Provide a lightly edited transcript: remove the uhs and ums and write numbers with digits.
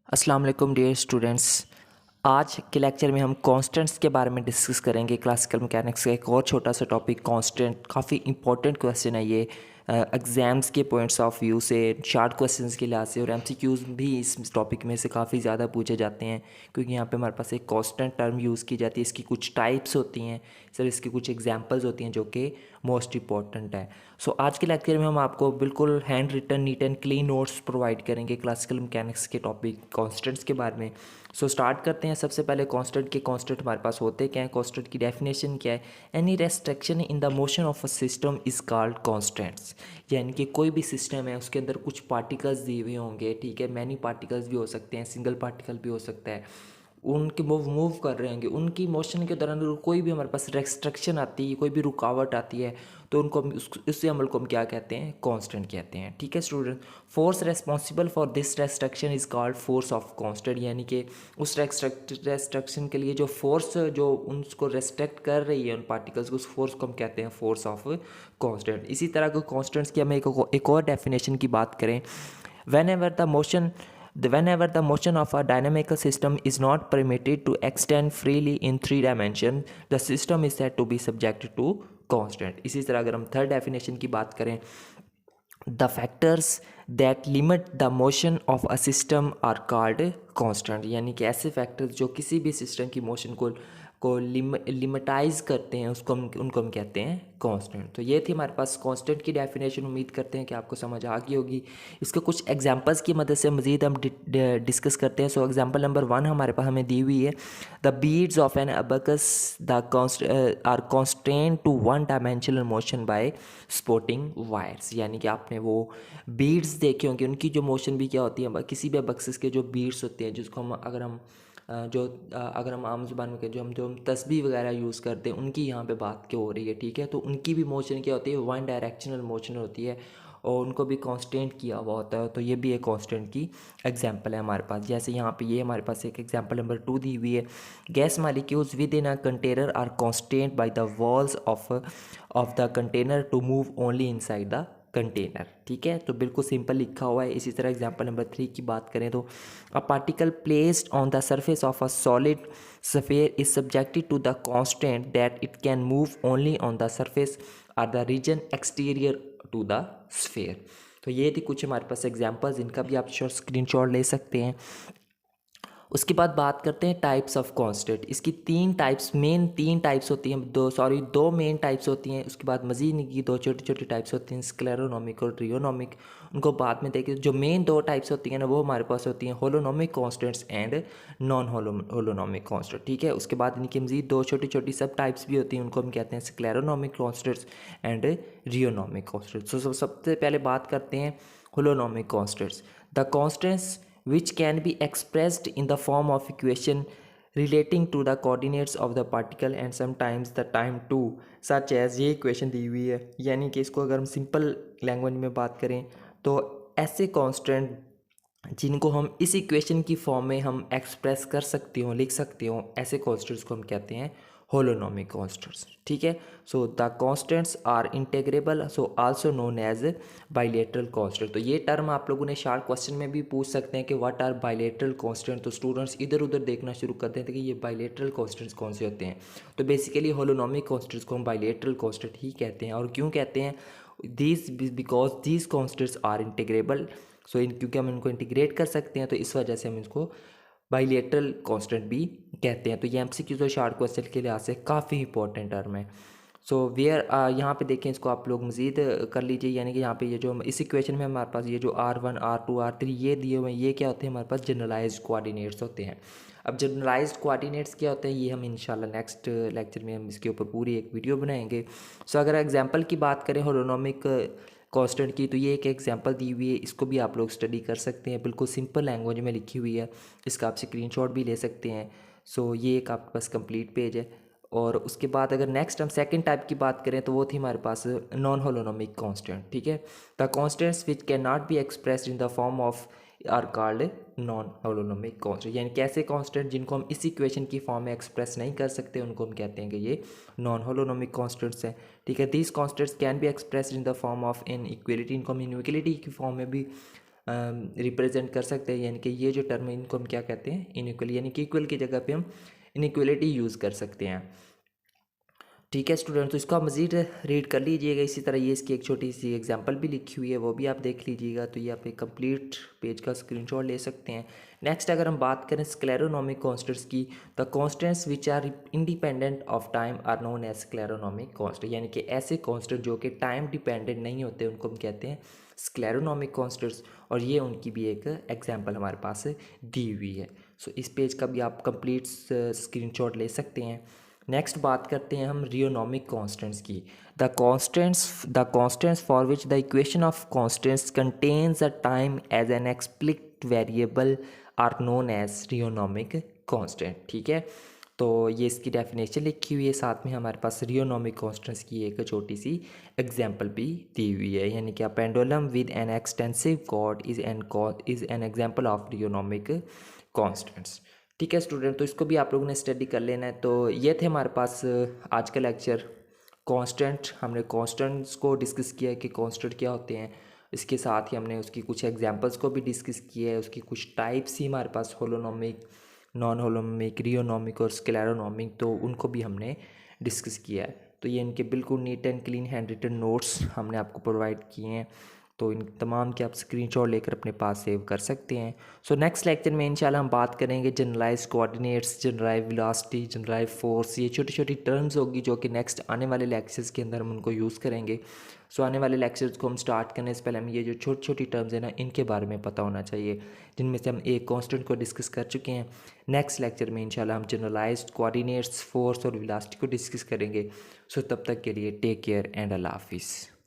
अस्सलाम वालेकुम dear students. आज के लेक्चर में हम कांस्टेंट्स के बारे में डिस्कस करेंगे। क्लासिकल मैकेनिक्स का एक और छोटा सा टॉपिक कांस्टेंट, काफ़ी इंपॉर्टेंट क्वेश्चन है ये एग्ज़ाम्स के पॉइंट्स ऑफ व्यू से, शार्ट क्वेश्चंस के लिहाज से, और एमसीक्यूज़ भी इस टॉपिक में से काफ़ी ज़्यादा पूछे जाते हैं क्योंकि यहाँ पे हमारे पास एक कांस्टेंट टर्म यूज़ की जाती है। इसकी कुछ टाइप्स होती हैं सर, इसकी कुछ एग्जांपल्स होती हैं जो कि मोस्ट इंपॉर्टेंट है। सो आज के लेक्चर में हम आपको बिल्कुल hand written neat and clean notes provide करेंगे क्लासिकल मैकेनिक्स के टॉपिक कांस्टेंट्स के बारे में। सो स्टार्ट करते हैं। सबसे पहले कांस्टेंट हमारे पास होते क्या है, कांस्टेंट की डेफिनेशन क्या है। Any restriction in the motion of a system is called constants. यानी कि कोई भी सिस्टम है उसके अंदर कुछ पार्टिकल्स दिए हुए होंगे, ठीक है, मैनी पार्टिकल्स भी हो सकते हैं, सिंगल पार्टिकल भी हो सकता है, उनके मूव कर रहे होंगे, उनकी मोशन के दौरान कोई भी हमारे पास रेस्ट्रिक्शन आती है, कोई भी रुकावट आती है, तो उनको हम उस अमल को हम क्या कहते हैं, कांस्टेंट कहते हैं। ठीक है student, force responsible for this restriction is called force of constant. यानी कि उस रेस्ट्रिक्शन के लिए जो फोर्स जो उनको रेस्ट्रिक्ट कर रही है उन पार्टिकल्स को, उस फोर्स को हम कहते हैं फोर्स ऑफ कांस्टेंट। इसी तरह के कांस्टेंट्स की हम एक और डेफिनेशन की बात करें, whenever the motion whenever the motion of a dynamical system is not permitted to extend freely in three dimension, the system is said to be subject to constant। इसी तरह अगर हम थर्ड डेफिनेशन की बात करें, the factors that limit the motion of a system are called constraint. यानी कि ऐसे फैक्टर्स जो किसी भी सिस्टम की मोशन को लिमिटाइज करते हैं उनको हम कहते हैं कांस्टेंट। तो ये थी हमारे पास कांस्टेंट की डेफिनेशन। उम्मीद करते हैं कि आपको समझ आ गई होगी। इसके कुछ एग्जांपल्स की मदद से मज़ीद हम डिस्कस करते हैं। सो एग्जांपल नंबर 1 हमारे पास हमें दी हुई है, the beads of an abacus are constant to one dimensional motion by supporting wires. यानी कि आपने वो बीड्स देखे होंगे, उनकी जो मोशन भी क्या होती है, किसी भी अबकस के जो बीड्स होते हैं, जिसको हम अगर हम आम जुबान में कहें, जो हम तस्बीह वगैरह यूज़ करते हैं, उनकी यहाँ पे बात क्यों हो रही है, ठीक है। तो उनकी भी मोशन क्या होती है, वन डायरेक्शनल मोशन होती है और उनको भी कांस्टेंट किया हुआ होता है। तो ये भी एक कांस्टेंट की एग्जांपल है हमारे पास। जैसे यहाँ पे ये हमारे पास एक एग्जांपल नंबर 2 दी हुई है, gas molecules within a container are constraint by the walls of the container to move only inside the container. ठीक है, तो बिल्कुल सिंपल लिखा हुआ है। इसी तरह एग्जांपल नंबर 3 की बात करें तो, a particle placed on the surface of a solid sphere is subjected to the constraint that it can move only on the surface or the region exterior to the sphere. तो ये थी कुछ हमारे पास examples, इनका भी आप screenshot ले सकते हैं। उसके बाद बात करते हैं टाइप्स ऑफ कांस्टेंट। इसकी तीन टाइप्स होती हैं, दो मेन टाइप्स होती हैं। उसके बाद मज़ीद इनकी दो छोटी छोटी टाइप्स होती हैं, स्क्लेरोनॉमिक और ट्रियोनॉमिक। उनको बाद में देखें। जो मेन दो टाइप्स होती हैं ना, वो हमारे पास होती हैं holonomic constants and non holonomic constant. ठीक है, उसके बाद इनकी मज़ीद दो छोटी छोटी सब टाइप्स भी होती हैं, उनको हम कहते हैं scleronomic constants and rheonomic constants. तो सबसे पहले बात करते हैं holonomic constants. The constants which can be expressed in the form of equation relating to the coordinates of the particle and sometimes the time too, such as ये equation दी हुई है। यानी कि इसको अगर हम सिंपल लैंग्वेज में बात करें तो ऐसे कांस्टेंट जिनको हम इस इक्वेशन की फॉर्म में हम एक्सप्रेस कर सकते हो, लिख सकते हो, ऐसे कांस्टेंट्स को हम कहते हैं होलोनॉमिक कांस्टेंट्स। ठीक है, so the constraints are integrable, so also known as bilateral constraint. तो ये टर्म आप लोगों ने शार्ट क्वेश्चन में भी पूछ सकते हैं कि व्हाट आर बाइलेटरल कांस्टेंट। तो स्टूडेंट्स इधर उधर देखना शुरू कर देते हैं कि ये बाइलेटरल कांस्टेंट्स कौन से होते हैं। तो बेसिकली होलोनॉमिक कांस्टेंट्स को हम बाइलेटरल कांस्टेंट ही कहते हैं। और क्यों कहते हैं, this because these constants are integrable. So क्योंकि हम इनको इंटीग्रेट कर सकते हैं, तो इस वजह से हम इसको बाइलेटरल कांस्टेंट भी कहते हैं। तो ये एमसीक्यूज और शार्ट क्वेश्चन के लिहाज से काफ़ी इंपॉर्टेंट टर्म है। सो वेयर यहाँ पे देखें, इसको आप लोग मज़ीद कर लीजिए। यानी कि यहाँ पे ये जो इस इक्वेशन में हमारे पास ये जो R1 R2 R3 ये दिए हुए हैं, ये क्या होते हैं, हमारे पास जनरलाइज्ड कोऑर्डिनेट्स होते हैं। अब जनरलाइज्ड कोऑर्डिनेट्स क्या होते हैं, ये हम इंशाल्लाह नेक्स्ट लेक्चर में हम इसके ऊपर पूरी एक वीडियो बनाएंगे। सो अगर एग्जांपल की बात करें होलोनॉमिक कांस्टेंट की, तो ये एक एग्जांपल दी हुई है, इसको भी आप लोग स्टडी कर सकते हैं। बिल्कुल सिंपल लैंग्वेज में लिखी हुई है, इसका आप स्क्रीनशॉट भी ले सकते हैं। सो ये एक आपके पास कंप्लीट पेज है। और उसके बाद अगर नेक्स्ट हम सेकंड टाइप की बात करें तो वो थी हमारे पास नॉन होलोनॉमिक कांस्टेंट। ठीक है, the constants which can not be expressed in the form of are called non holonomic constant. यानी कैसे कांस्टेंट जिनको हम इस इक्वेशन की फॉर्म में एक्सप्रेस नहीं कर सकते, उनको हम कहते हैं कि ये नॉन होलोनॉमिक कांस्टेंट्स हैं। ठीक है, these constants can be expressed in the form of in equality. इनको हम इनइक्वलिटी की फॉर्म में भी रिप्रेजेंट कर सकते हैं, यानी कि ये जो टर्म है इनको हम क्या कहते हैं, इनइक्वल, यानी कि इक्वल की जगह पे हम इनइक्वलिटी यूज़ कर सकते हैं। ठीक है स्टूडेंट, तो इसको आप मज़ीद रीड कर लीजिएगा। इसी तरह ये इसकी एक छोटी सी एग्जांपल भी लिखी हुई है, वो भी आप देख लीजिएगा। तो ये आप एक कंप्लीट पेज का स्क्रीनशॉट ले सकते हैं। नेक्स्ट अगर हम बात करें स्क्लेरोनॉमिक कॉन्स्टेंट्स की, the constants which are independent of time are known as scleronomic constant, यानी कि ऐसे कॉन्स्टेंट जो कि टाइम डिपेंडेंट नहीं होते उनको हम कहते हैं स्क्लेरोनॉमिक कॉन्स्टेंट्स। और ये उनकी भी एक एग्जाम्पल हमारे पास दी हुई है। सो इस पेज का भी आप कंप्लीट स्क्रीनशॉट ले सकते हैं। नेक्स्ट बात करते हैं हम रियोनॉमिक कॉन्स्टेंट्स की। The constants for which the equation of constants contains a time as an explicit variable are known as rheonomic constant. ठीक है, तो ये इसकी डेफिनेशन लिखी हुई है, साथ में हमारे पास रियोनॉमिक कॉन्स्टेंट्स की एक छोटी सी एग्जांपल भी दी हुई है, यानी कि a pendulum with an extensive cord is an example of rheonomic constants. ठीक है स्टूडेंट, तो इसको भी आप लोगों ने स्टडी कर लेना है। तो ये थे हमारे पास आज का लेक्चर कांस्टेंट। हमने कांस्टेंट्स को डिस्कस किया है कि कांस्टेंट क्या होते हैं, इसके साथ ही हमने उसकी कुछ एग्जांपल्स को भी डिस्कस किया है। उसकी कुछ टाइप्स ही हमारे पास होलोनॉमिक, नॉन होलोनॉमिक, रियोनॉमिक और स्क्लेरोनॉमिक, तो उनको भी हमने डिस्कस किया है। तो ये इनके बिल्कुल neat and clean hand written notes हमने आपको प्रोवाइड किए हैं, तो इन तमाम के आप स्क्रीनशॉट लेकर अपने पास सेव कर सकते हैं। सो नेक्स्ट लेक्चर में इंशाल्लाह हम बात करेंगे generalised coordinates, generalised velocity, generalised force. ये छोटी छोटी टर्म्स होगी जो कि नेक्स्ट आने वाले लेक्चर्स के अंदर हम उनको यूज़ करेंगे। सो आने वाले लेक्चर्स को हम स्टार्ट करने से पहले हमें ये जो छोटी छोटी टर्म्स हैं ना, इनके बारे में पता होना चाहिए, जिनमें से हम एक कांस्टेंट को डिस्कस कर चुके हैं। नेक्स्ट लेक्चर में इंशाल्लाह हम जनरलाइज्ड कोऑर्डिनेट्स, फोर्स और वेलोसिटी को डिस्कस करेंगे। सो तब तक के लिए टेक केयर एंड अल्लाह हाफिज़।